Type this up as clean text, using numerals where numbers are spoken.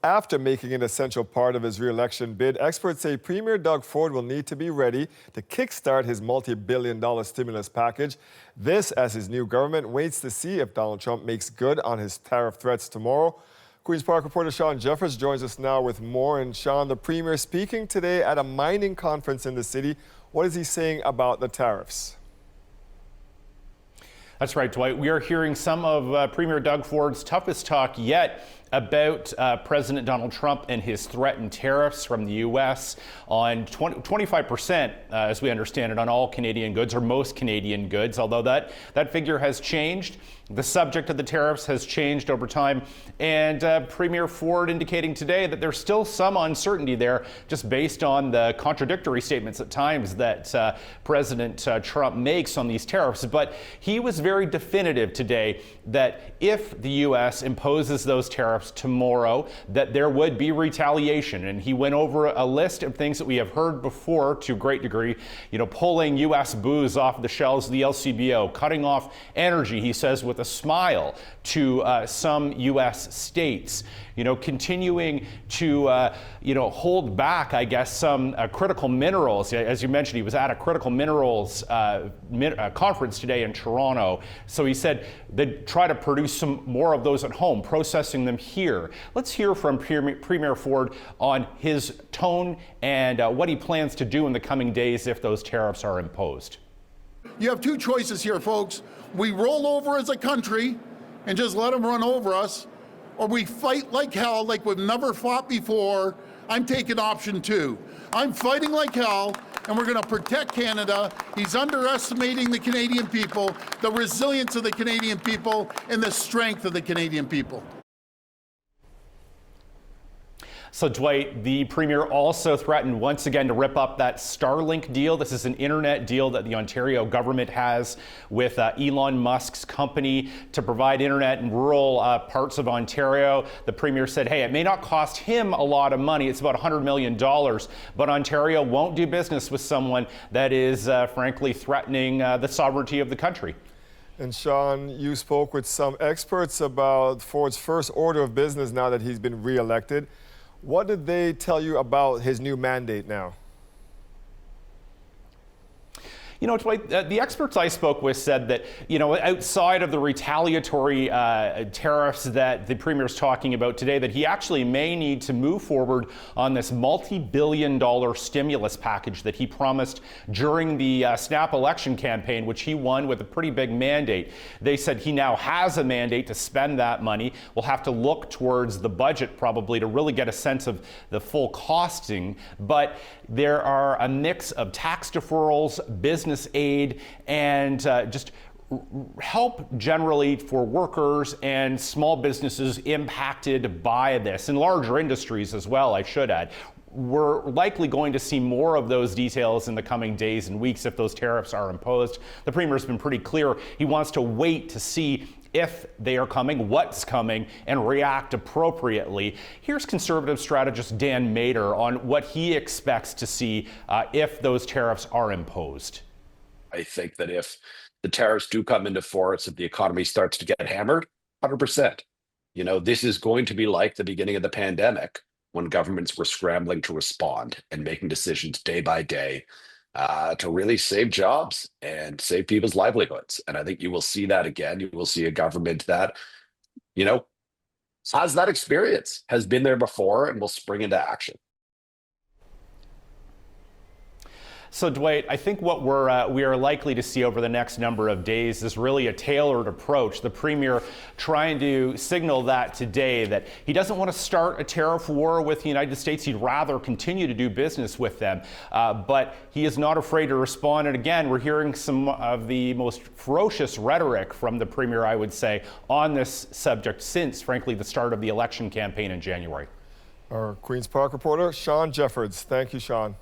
after making it an essential part of his re-election bid. Experts say Premier Doug Ford will need to be ready to kickstart his multi-billion-dollar stimulus package. This as his new government waits to see if Donald Trump makes good on his tariff threats tomorrow. Queen's Park reporter Sean Jeffers joins us now with more. And Sean, the Premier speaking today at a mining conference in the city. What is he saying about the tariffs? That's right, Dwight. We are hearing some of Premier Doug Ford's toughest talk yet about President Donald Trump and his threatened tariffs from the U.S. on 25%, as we understand it, on all Canadian goods, or most Canadian goods, although that figure has changed. The subject of the tariffs has changed over time, and Premier Ford indicating today that there's still some uncertainty there, just based on the contradictory statements at times that President Trump makes on these tariffs. But he was very definitive today that if the U.S. imposes those tariffs tomorrow, that there would be retaliation. And he went over a list of things that we have heard before to a great degree, pulling U.S. booze off the shelves of the LCBO, cutting off energy, he says, with a smile to some U.S. states, continuing to, hold back, I guess, some critical minerals. As you mentioned, he was at a critical minerals conference today in Toronto. So he said they'd try to produce some more of those at home, processing them here. Let's hear from Premier Ford on his tone and what he plans to do in the coming days if those tariffs are imposed. You have two choices here, folks. We roll over as a country and just let them run over us, or we fight like hell, like we've never fought before. I'm taking option 2. I'm fighting like hell, and we're going to protect Canada. He's underestimating the Canadian people, the resilience of the Canadian people, and the strength of the Canadian people. So, Dwight, the Premier also threatened once again to rip up that Starlink deal. This is an internet deal that the Ontario government has with Elon Musk's company to provide internet in rural parts of Ontario. The Premier said, hey, it may not cost him a lot of money. It's about $100 million. But Ontario won't do business with someone that is, frankly, threatening the sovereignty of the country. And Sean, you spoke with some experts about Ford's first order of business now that he's been re-elected. What did they tell you about his new mandate now? Dwight, the experts I spoke with said that, outside of the retaliatory tariffs that the Premier is talking about today, that he actually may need to move forward on this multi-billion-dollar stimulus package that he promised during the snap election campaign, which he won with a pretty big mandate. They said he now has a mandate to spend that money. We'll have to look towards the budget probably to really get a sense of the full costing. But there are a mix of tax deferrals, business aid, and just help generally for workers and small businesses impacted by this, and larger industries as well, I should add. We're likely going to see more of those details in the coming days and weeks if those tariffs are imposed. The Premier's been pretty clear. He wants to wait to see if they are coming, what's coming, and react appropriately. Here's Conservative strategist Dan Mader on what he expects to see if those tariffs are imposed. I think that if the tariffs do come into force, if the economy starts to get hammered, 100%. This is going to be like the beginning of the pandemic when governments were scrambling to respond and making decisions day by day to really save jobs and save people's livelihoods. And I think you will see that again. You will see a government that, has that experience, has been there before, and will spring into action. So, Dwight, I think what we are likely to see over the next number of days is really a tailored approach. The Premier trying to signal that today, that he doesn't want to start a tariff war with the United States. He'd rather continue to do business with them. But he is not afraid to respond. And again, we're hearing some of the most ferocious rhetoric from the Premier, I would say, on this subject since, frankly, the start of the election campaign in January. Our Queen's Park reporter, Sean Jeffers. Thank you, Sean.